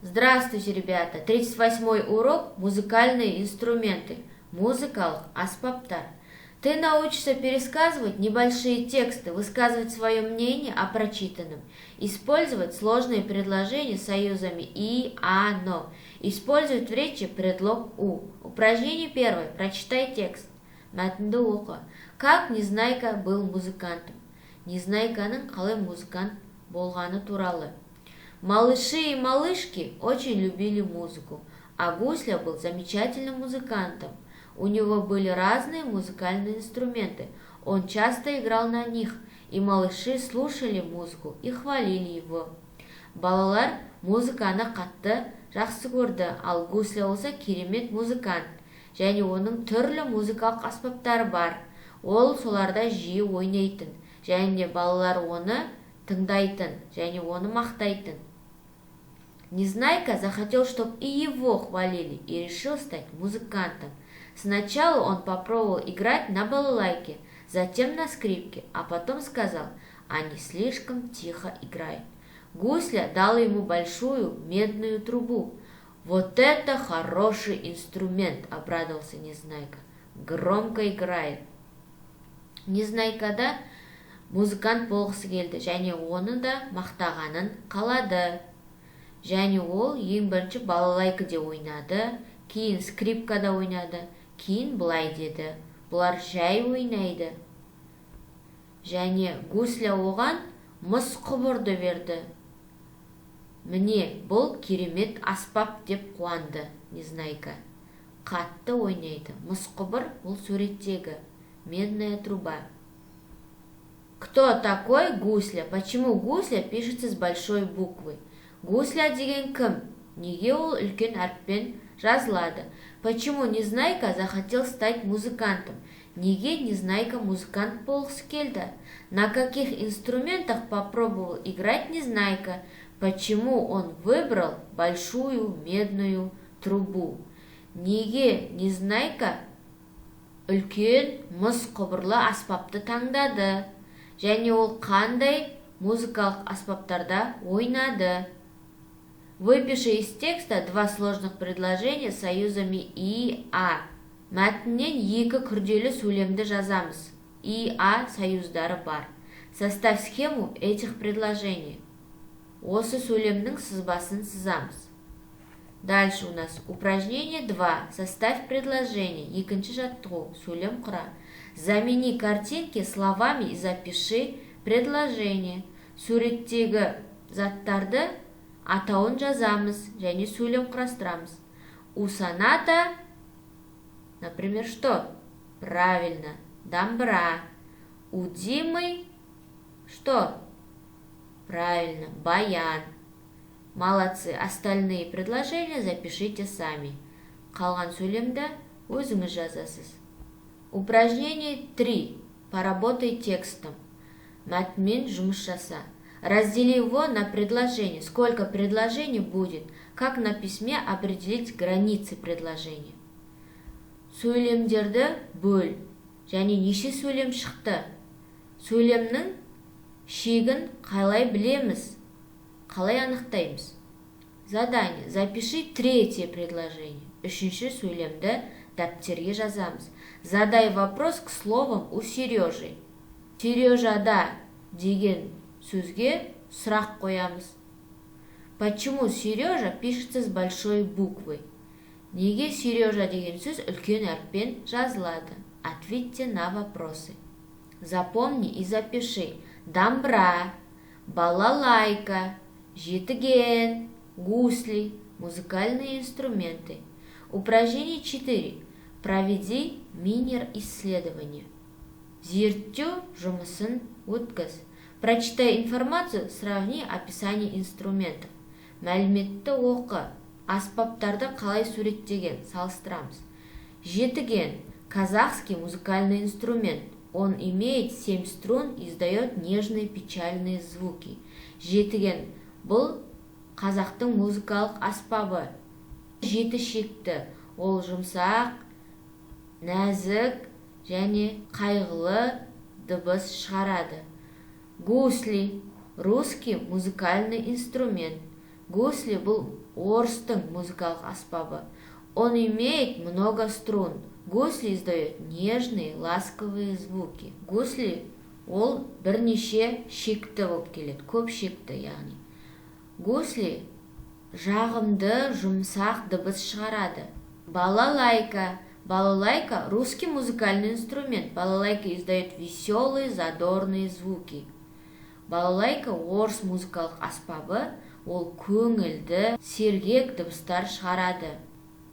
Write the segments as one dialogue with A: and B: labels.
A: Здравствуйте, ребята! 38-й урок «Музыкальные инструменты». Музыкалық аспаптар. Ты научишься пересказывать небольшие тексты, высказывать свое мнение о прочитанном, использовать сложные предложения с союзами «и», «а», «но», использовать в речи предлог «у». Упражнение первое. Прочитай текст. Мәтінді оқы. Как Незнайка был музыкантом? Незнайканың қалай музыкант болғаны туралы. Малыши и малышки очень любили музыку, а Гусля был замечательным музыкантом. У него были разные музыкальные инструменты, он часто играл на них, и малыши слушали музыку и хвалили его. Балалар музыканы қатты жақсы көрді, ал Гусля болса керемет музыкант, және оның түрлі музыкалық аспаптары бар. Ол соларда жиі ойнайтын, және балалар оны тыңдайтын, және оны мақтайтын. Незнайка захотел, чтобы и его хвалили, и решил стать музыкантом. Сначала он попробовал играть на балалайке, затем на скрипке, а потом сказал: «Они слишком тихо играют». Гусля дал ему большую медную трубу. «Вот это хороший инструмент!» – обрадовался Незнайка. «Громко играет». Незнайкада музыкант болғысы келді, және оны да мақтағанын қалады. Және ол ең бірінші балалайкіде ойнады, кейін скрипкада ойнады, кейін былай деді: «Бұлар жай ойнайды». Және Гусля оған мыс құбырды берді. «Міне, бұл керемет аспап» деп қуанды Незнайка. Қатты ойнайды. Мыс құбыр бұл суреттегі медная труба. Кто такой Гусля? Почему Гусля пишется с большой буквы? Гусля деген кім? Неге ол үлкен әріппен жазылады? Почему Незнайка захотел стать музыкантом? Неге Незнайка музыкант болғысы келді? На каких инструментах попробовал играть Незнайка? Почему он выбрал большую медную трубу? Неге Незнайка үлкен мыс құбырлы аспапты таңдады? Және ол қандай музыкалық аспаптарда ойнады? Выпиши из текста два сложных предложения с союзами «и», «а». Мәтіннен екі күрделі сөйлемді жазамыз. «И», «а» союздары бар. Составь схему этих предложений. Осы сөйлемнің сызбасын сызамыз. Дальше у нас упражнение 2. Составь предложение. Екінші жаттығу. Сөйлем құра. Замени картинки словами и запиши предложение. Суреттегі заттарды атауын жазамыз және сөйлем құрастырамыз. У Саната, например, что? Правильно, домбра. У Димы что? Правильно, баян. Молодцы. Остальные предложения запишите сами. Қалған сөйлемді өзіңіз жазасыз. Упражнение 3. Поработай текстом. Мәтінмен жұмыс жаса. Раздели его на предложения. Сколько предложений будет? Как на письме определить границы предложения? Сөйлемдерді бөл. Және неше сөйлем шықты? Сөйлемнің шегін қалай білеміз? Қалай анықтаймыз? Задание. Запиши третье предложение. Үшінші сөйлемді дәптерге жазамыз. Задай вопрос к словам у Сережи. Сережада деген сөзге сұрақ қоямыз. Почему Сережа пишется с большой буквы? Неге Сережа деген сөз үлкен әріппен жазылады? Ответьте на вопросы. Запомни и запиши. Домбра, балалайка, жетіген, гусли, музыкальные инструменты. Упражнение 4. Проведи мини-исследование. Зерттеу жұмысын өткіз. Прочитай информацию, сравни описание инструментов. Мәліметті оқы. Аспаптарды қалай суреттеген, салыстырамыз. Жетіген. Казахский музыкальный инструмент. Он имеет 7 струн и издает нежные печальные звуки. Жетіген. Бұл қазақтың музыкалық аспабы. Жеті шекті. Ол жұмсақ, нәзік және қайғылы дыбыс шығарады. Гусли – русский музыкальный инструмент. Гусли бұл орыстың музыкалық аспабы. Он имеет много струн. Гусли издает нежные, ласковые звуки. Гусли ол бірнеше шекті болып келеді, көп шекті яғни. Гусли жағымды, жұмсақ дыбыс шығарады. Балалайка. Балалайка – русский музыкальный инструмент. Балалайка издает веселые, задорные звуки. Балалайка орыс музыкалық аспабы, ол көңілді, сергек дыбыстар шығарады.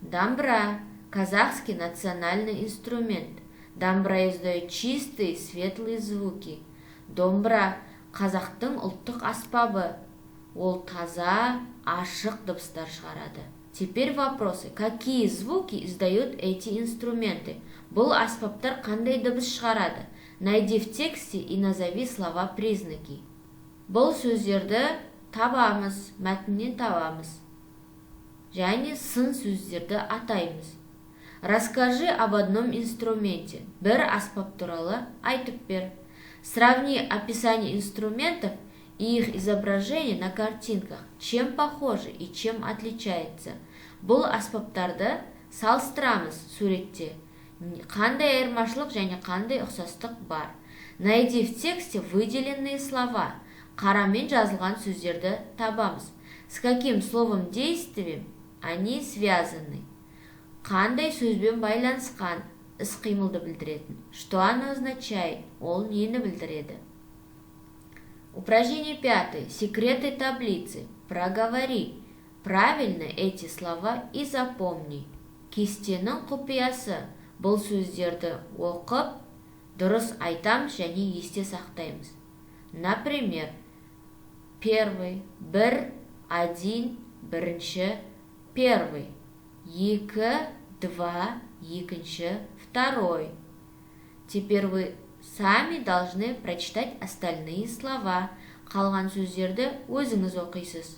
A: Дамбра – казахский национальный инструмент. Дамбра издает чистые, светлые звуки. Домбра – қазақтың ұлттық аспабы, ол таза, ашық дыбыстар шығарады. Теперь вопросы. Какие звуки издают эти инструменты? Бұл аспаптар қандай дыбыс шығарады? Найди в тексте и назови слова-признаки. Бұл сөздерді табамыз, мәтіннен табамыз. Және сын сөздерді атаймыз. Расскажи об одном инструменте. Бір аспап туралы айтып бер. Сравни описание инструментов и их изображение на картинках. Чем похожи и чем отличается? Бұл аспаптарды салыстырамыз суретте. Қандай айырмашылық және қандай ұқсастық бар? Найди в тексте выделенные слова. Қарамен жазылған сөздерді табамыз. С каким словом-действием они связаны? Қандай сөзбен байланысқан, іс-қимылды білдіретін. Что оно означает? Ол нені білдіреді? Упражнение 5. Секреты таблицы. Проговори правильно эти слова и запомни. Кестенің құпиясы. Бұл сөздерді оқып, дұрыс айтамыз және есте сақтаймыз. Например, первый, бір, один, бірінші, первый, екі, два, екінші, второй. Теперь вы сами должны прочитать остальные слова. Қалған сөздерді өзіңіз оқисыз.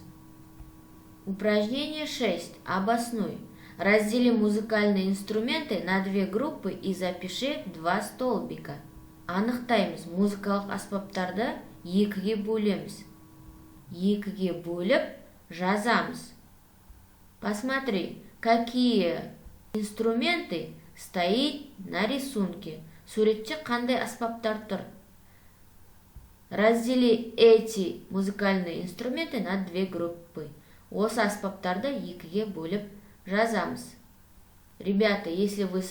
A: Упражнение 6. Обоснуй. Раздели музыкальные инструменты на две группы и запиши в два столбика. Анықтаймыз. Музыкалық аспаптарды екіге бөлеміз. Екіге бөліп жазамыз. Посмотри, какие инструменты стоит на рисунке. Суретте қандай аспаптар тұр? Раздели эти музыкальные инструменты на две группы. Осы аспаптарды екіге бөліп жазамыз. Ребята, если вы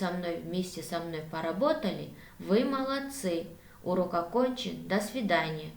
A: вместе со мной поработали, вы молодцы. Урок окончен. До свидания.